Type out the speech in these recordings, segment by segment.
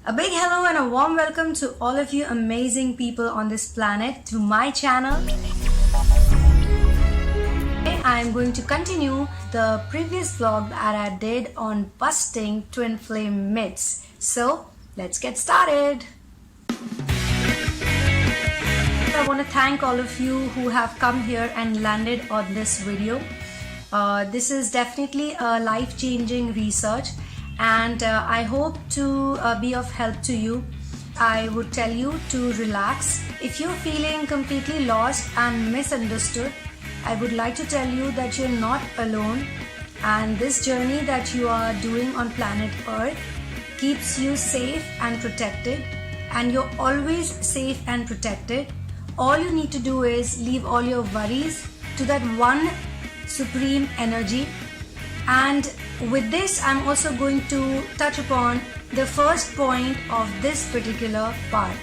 A big hello and a warm welcome to all of you amazing people on this planet to my channel. Today I am going to continue the previous vlog that I did on busting twin flame myths. So let's get started. I want to thank all of you who have come here and landed on this video. This is definitely a life-changing research and I hope to be of help to you. I would tell you to relax. If you're feeling completely lost and misunderstood, I would like to tell you that you're not alone, and this journey that you are doing on planet Earth keeps you safe and protected, and you're always safe and protected. All you need to do is leave all your worries to that one supreme energy. And with this, I'm also going to touch upon the first point of this particular part.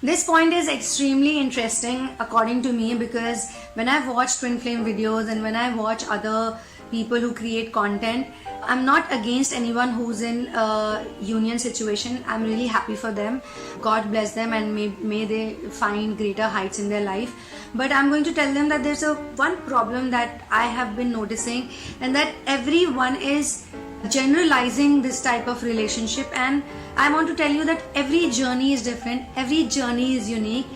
This point is extremely interesting according to me, because when I've watched twin flame videos and when I watch other people who create content, I'm not against anyone who's in a union situation. I'm really happy for them. God bless them, and may they find greater heights in their life. But I'm going to tell them that there's one problem that I have been noticing, and that everyone is generalizing this type of relationship. And I want to tell you that every journey is different, every journey is unique.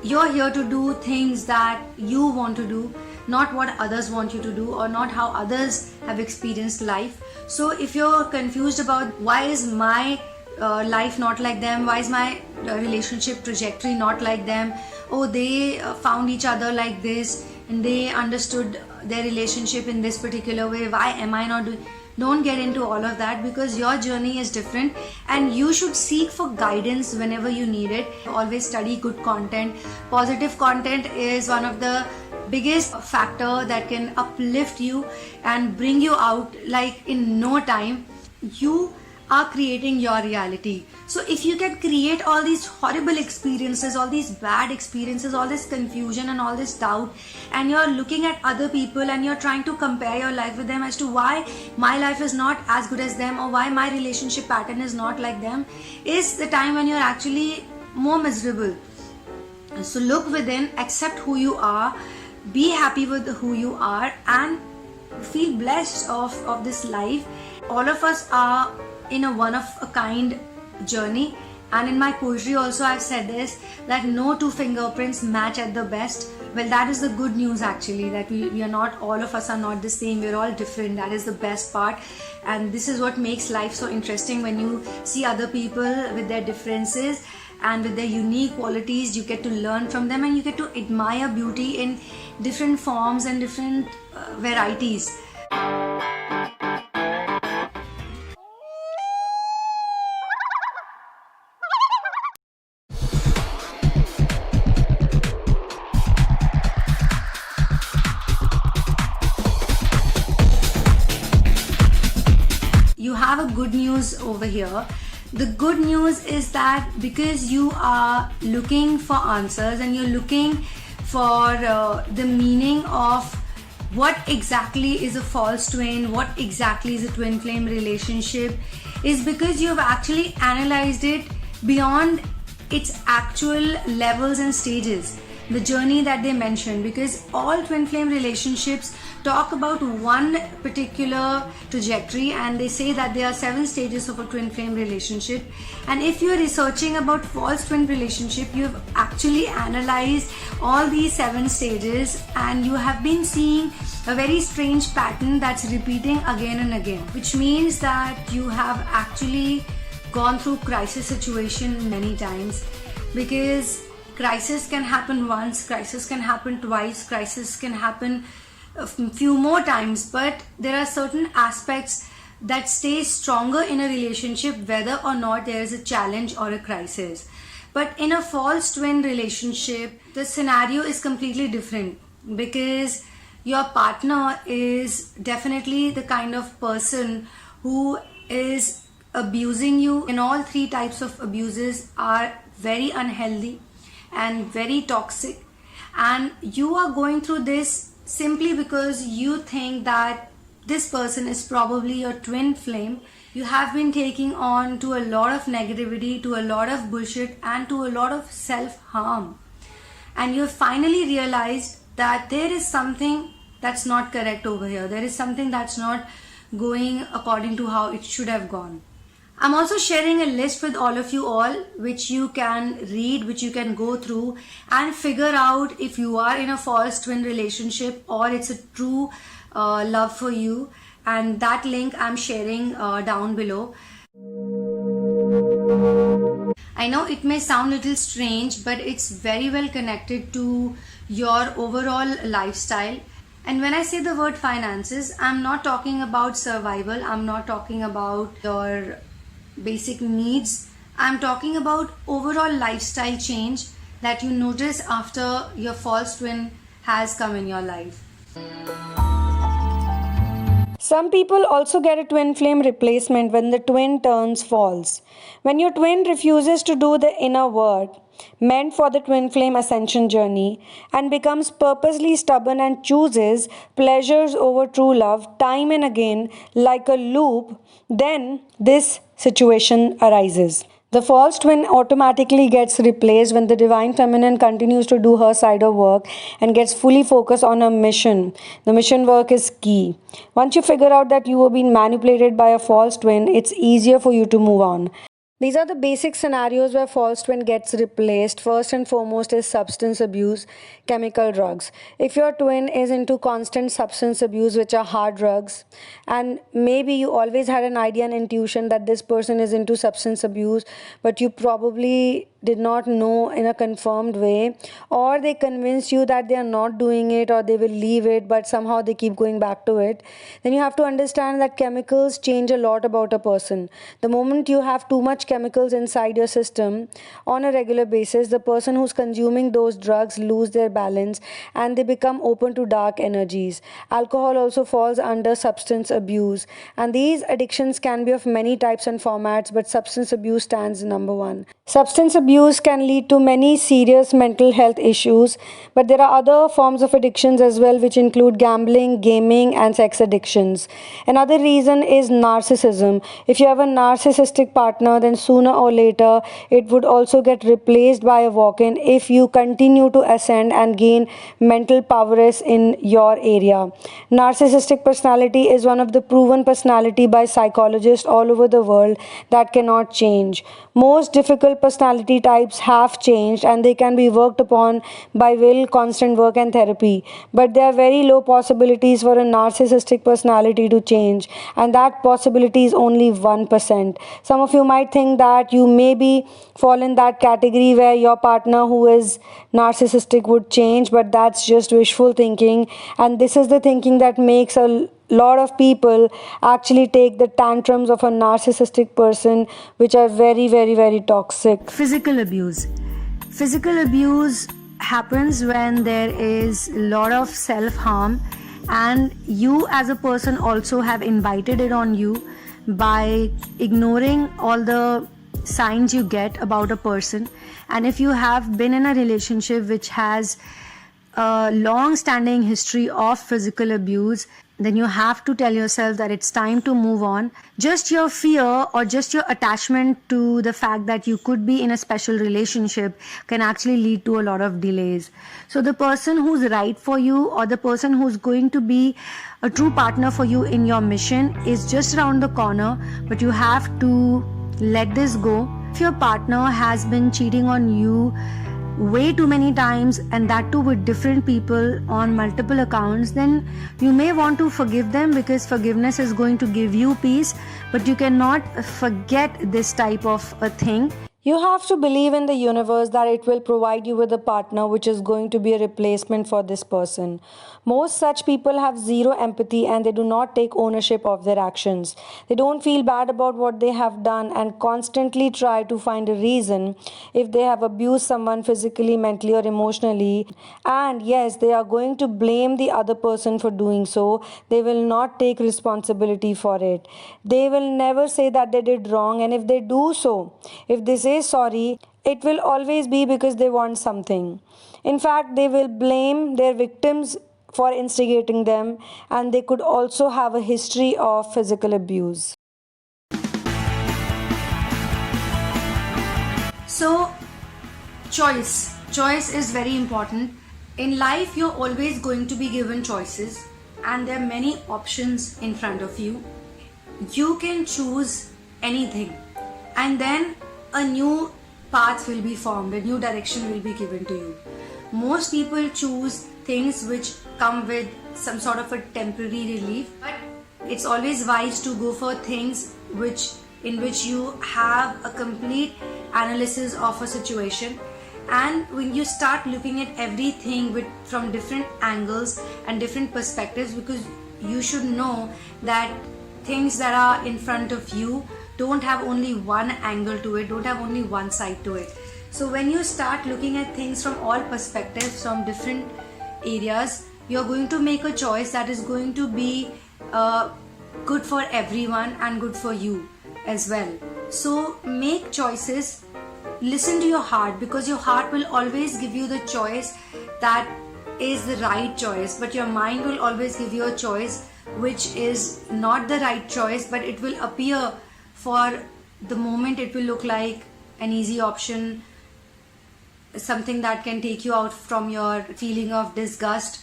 You're here to do things that you want to do, not what others want you to do, or not how others have experienced life. So if you're confused about why is my life not like them, why is my relationship trajectory not like them, oh they found each other like this and they understood their relationship in this particular way, why am I not doing? Don't get into all of that, because your journey is different and you should seek for guidance whenever you need it. Always study good content. Positive content is one of the biggest factor that can uplift you and bring you out like in no time. You are creating your reality. So if you can create all these horrible experiences, all these bad experiences, all this confusion and all this doubt, and you're looking at other people and you're trying to compare your life with them as to why my life is not as good as them, or why my relationship pattern is not like them, is the time when you're actually more miserable. So look within, accept who you are, be happy with who you are, and feel blessed of this life. All of us are in a one-of-a-kind journey, and in my poetry also I've said this, that no two fingerprints match at the best. Well, that is the good news actually, that we are not, all of us are not the same, we're all different. That is the best part, and this is what makes life so interesting. When you see other people with their differences and with their unique qualities, you get to learn from them and you get to admire beauty in different forms and different varieties. You have a good news over here. The good news is that because you are looking for answers and you're looking for the meaning of what exactly is a false twin, what exactly is a twin flame relationship, is because you've actually analyzed it beyond its actual levels and stages, the journey that they mentioned. Because all twin flame relationships talk about one particular trajectory, and they say that there are 7 stages of a twin flame relationship. And if you're researching about false twin relationship, you've actually analyzed all these 7 stages, and you have been seeing a very strange pattern that's repeating again and again, which means that you have actually gone through crisis situation many times. Because crisis can happen once, crisis can happen twice, crisis can happen a few more times, but there are certain aspects that stay stronger in a relationship whether or not there is a challenge or a crisis. But in a false twin relationship, the scenario is completely different, because your partner is definitely the kind of person who is abusing you, and all 3 types of abuses are very unhealthy and very toxic, and you are going through this simply because you think that this person is probably your twin flame. You have been taking on to a lot of negativity, to a lot of bullshit, and to a lot of self-harm. And you have finally realized that there is something that's not correct over here. There is something that's not going according to how it should have gone. I'm also sharing a list with all of you all, which you can read, which you can go through and figure out if you are in a false twin relationship or it's a true love for you. And that link I'm sharing down below. I know it may sound a little strange, but it's very well connected to your overall lifestyle. And when I say the word finances, I'm not talking about survival. I'm not talking about your basic needs. I'm talking about overall lifestyle change that you notice after your false twin has come in your life. Some people also get a twin flame replacement when the twin turns false. When your twin refuses to do the inner work meant for the twin flame ascension journey and becomes purposely stubborn and chooses pleasures over true love time and again like a loop, then this situation arises. The false twin automatically gets replaced when the divine feminine continues to do her side of work and gets fully focused on her mission. The mission work is key. Once you figure out that you were being manipulated by a false twin, it's easier for you to move on. These are the basic scenarios where false twin gets replaced. First and foremost is substance abuse, chemical drugs. If your twin is into constant substance abuse, which are hard drugs, and maybe you always had an idea and intuition that this person is into substance abuse, but you probably did not know in a confirmed way, or they convince you that they are not doing it or they will leave it, but somehow they keep going back to it, then you have to understand that chemicals change a lot about a person. The moment you have too much chemicals inside your system on a regular basis, the person who's consuming those drugs lose their balance and they become open to dark energies. Alcohol also falls under substance abuse, and these addictions can be of many types and formats, but substance abuse stands number one. Substance abuse can lead to many serious mental health issues, but there are other forms of addictions as well, which include gambling, gaming, and sex addictions. Another reason is narcissism. If you have a narcissistic partner, then sooner or later it would also get replaced by a walk-in if you continue to ascend and gain mental prowess in your area. Narcissistic personality is one of the proven personality by psychologists all over the world that cannot change. Most difficult personality types have changed and they can be worked upon by will, constant work, and therapy. But there are very low possibilities for a narcissistic personality to change, and that possibility is only 1%. Some of you might think that you maybe fall in that category where your partner who is narcissistic would change, but that's just wishful thinking, and this is the thinking that makes a lot of people actually take the tantrums of a narcissistic person, which are very, very, very toxic. Physical abuse. Physical abuse happens when there is a lot of self-harm, and you as a person also have invited it on you by ignoring all the signs you get about a person. And if you have been in a relationship which has a long-standing history of physical abuse, then you have to tell yourself that it's time to move on. Just your fear or just your attachment to the fact that you could be in a special relationship can actually lead to a lot of delays. So the person who's right for you, or the person who's going to be a true partner for you in your mission, is just around the corner, but you have to let this go. If your partner has been cheating on you way too many times, and that too with different people on multiple accounts, then you may want to forgive them, because forgiveness is going to give you peace, but you cannot forget this type of a thing. You have to believe in the universe that it will provide you with a partner which is going to be a replacement for this person. Most such people have zero empathy and they do not take ownership of their actions. They don't feel bad about what they have done and constantly try to find a reason if they have abused someone physically, mentally, or emotionally. And yes, they are going to blame the other person for doing so. They will not take responsibility for it. They will never say that they did wrong, and if they do so, if they say sorry, it will always be because they want something. In fact, they will blame their victims for instigating them, and they could also have a history of physical abuse. So choice is very important. In life, you're always going to be given choices, and there are many options in front of you. You can choose anything, and then a new path will be formed, a new direction will be given to you. Most people choose things which come with some sort of a temporary relief, but it's always wise to go for things in which you have a complete analysis of a situation. And when you start looking at everything from different angles and different perspectives, because you should know that things that are in front of you don't have only one angle to it, don't have only one side to it. So when you start looking at things from all perspectives, from different areas, you're going to make a choice that is going to be good for everyone and good for you as well. So make choices, listen to your heart, because your heart will always give you the choice that is the right choice, but your mind will always give you a choice which is not the right choice, but it will appear for the moment, it will look like an easy option, something that can take you out from your feeling of disgust.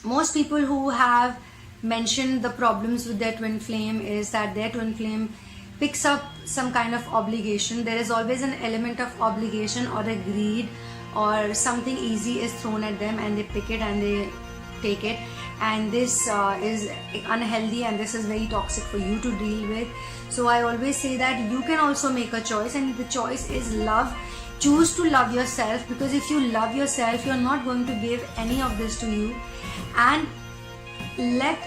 Most people who have mentioned the problems with their twin flame is that their twin flame picks up some kind of obligation. There is always an element of obligation or a greed, or something easy is thrown at them and they pick it and they take it, and this is unhealthy and this is very toxic for you to deal with. So I always say that you can also make a choice, and the choice is love. Choose to love yourself, because if you love yourself, you're not going to give any of this to you. And let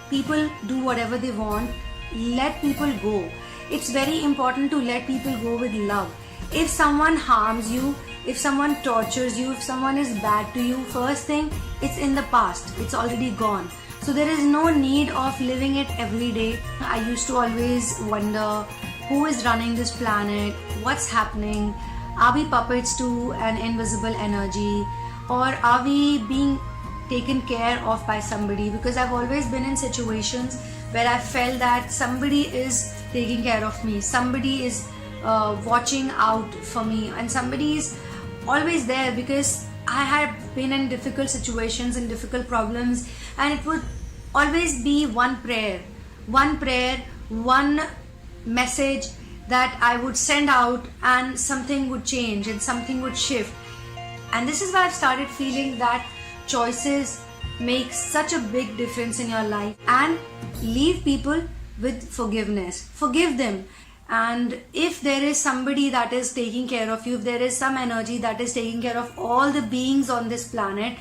people do whatever they want, let people go. It's very important to let people go with love. If someone harms you, if someone tortures you, if someone is bad to you, first thing, it's in the past, it's already gone. So there is no need of living it every day. I used to always wonder, who is running this planet, what's happening, are we puppets to an invisible energy, or are we being taken care of by somebody? Because I've always been in situations where I felt that somebody is taking care of me, somebody is watching out for me, and somebody is always there, because I had been in difficult situations and difficult problems, and it would always be one prayer, one message that I would send out, and something would change and something would shift. And this is why I've started feeling that choices make such a big difference in your life. And leave people with forgiveness. Forgive them. And if there is somebody that is taking care of you, if there is some energy that is taking care of all the beings on this planet,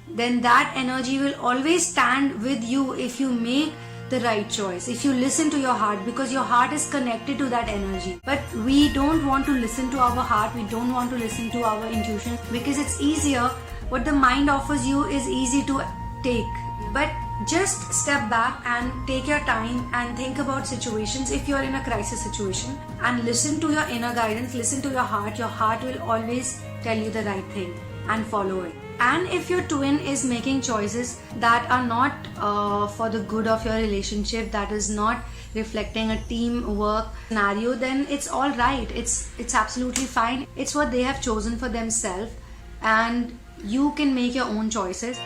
then that energy will always stand with you if you make the right choice, if you listen to your heart, because your heart is connected to that energy. But we don't want to listen to our heart, we don't want to listen to our intuition, because it's easier. What the mind offers you is easy to take, but just step back and take your time and think about situations. If you're in a crisis situation, and listen to your inner guidance, listen to your heart will always tell you the right thing, and follow it. And if your twin is making choices that are not for the good of your relationship, that is not reflecting a teamwork scenario, then it's all right, it's absolutely fine. It's what they have chosen for themselves, and you can make your own choices.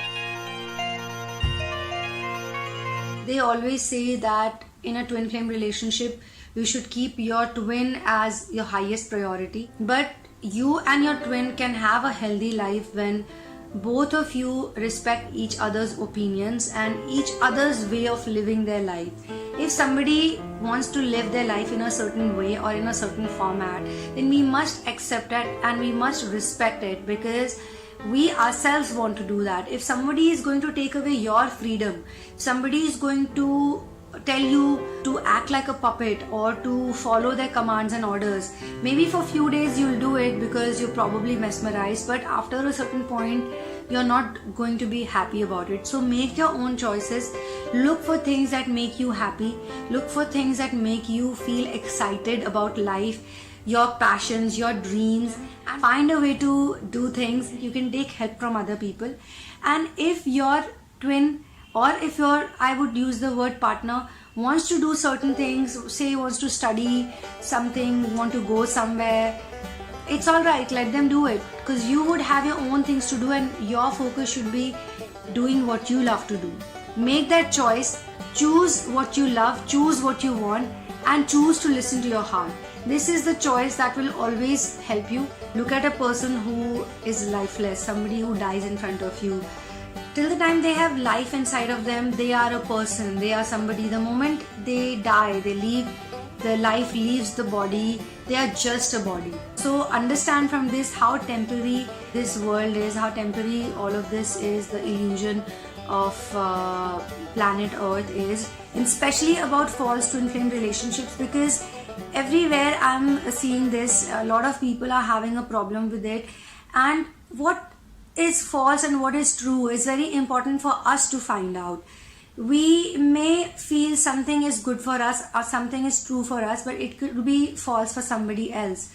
They always say that in a twin flame relationship, you should keep your twin as your highest priority. But you and your twin can have a healthy life when both of you respect each other's opinions and each other's way of living their life. If somebody wants to live their life in a certain way or in a certain format, then we must accept it and we must respect it, because we ourselves want to do that. If somebody is going to take away your freedom, somebody is going to tell you to act like a puppet or to follow their commands and orders, maybe for a few days you'll do it because you're probably mesmerized, but after a certain point you're not going to be happy about it. So make your own choices. Look for things that make you happy. Look for things that make you feel excited about life, your passions, your dreams, and find a way to do things. You can take help from other people. And if your twin or if I would use the word partner, wants to do certain things, say wants to study something, want to go somewhere, it's all right, let them do it, because you would have your own things to do and your focus should be doing what you love to do. Make that choice, choose what you love, choose what you want, and choose to listen to your heart. This is the choice that will always help you. Look at a person who is lifeless, somebody who dies in front of you. Till the time they have life inside of them, they are a person, they are somebody. The moment they die, they leave, their life leaves the body, they are just a body. So understand from this how temporary this world is, how temporary all of this is, the illusion of planet Earth is, and especially about false twin flame relationships, because everywhere I'm seeing this, a lot of people are having a problem with it. And what is false and what is true is very important for us to find out. We may feel something is good for us or something is true for us, but it could be false for somebody else.